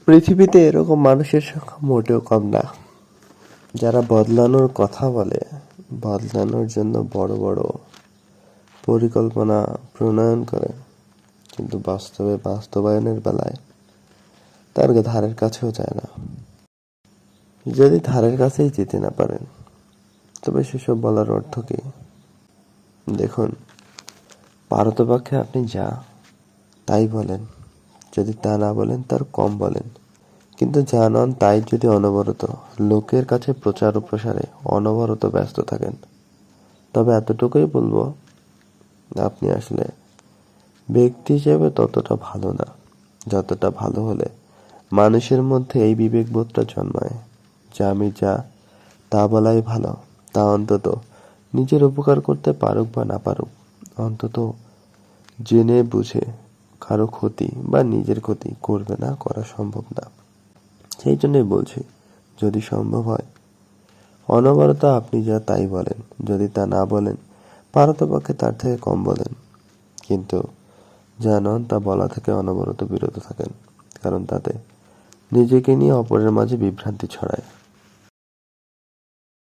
পৃথিবীতে এরকম মানুষের সংখ্যা মোটেও কম না, যারা বদলানোর কথা বলে, বদলানোর জন্য বড় বড় পরিকল্পনা প্রণয়ন করে, কিন্তু বাস্তবায়নের বেলায় তার ধারের কাছেও যায় না। যদি ধারের কাছেই যেতে না পারেন, তবে সেসব বলার অর্থ কি? দেখুন, পারতপক্ষে আপনি যা তাই বলেন, যদি তা না বলেন তার কম বলেন, কিন্তু যা নন তাই যদি অনবরত লোকের কাছে প্রচার ও প্রসারে অনবরত ব্যস্ত থাকেন, তবে এতটুকুই বলবো, আপনি আসলে ব্যক্তি হিসেবে ততটা ভালো না, যতটা ভালো হলে মানুষের মধ্যে এই বিবেকবোধটা জন্মায় যে আমি যা তা বলাই ভালো। তা অন্তত নিজের উপকার করতে পারুক বা না পারুক, অন্তত জেনে বুঝে কারো ক্ষতি বা নিজের ক্ষতি করবে না, করা সম্ভব না। সেই জন্যই বলছি, যদি সম্ভব হয় অনবরত আপনি যা তাই বলেন, যদি তা না বলেন পারতপক্ষে তার থেকে কম বলেন, কিন্তু যা নন তা বলা থেকে অনবরত বিরত থাকেন, কারণ তাতে নিজেকে নিয়ে অপরের মাঝে বিভ্রান্তি ছড়ায়।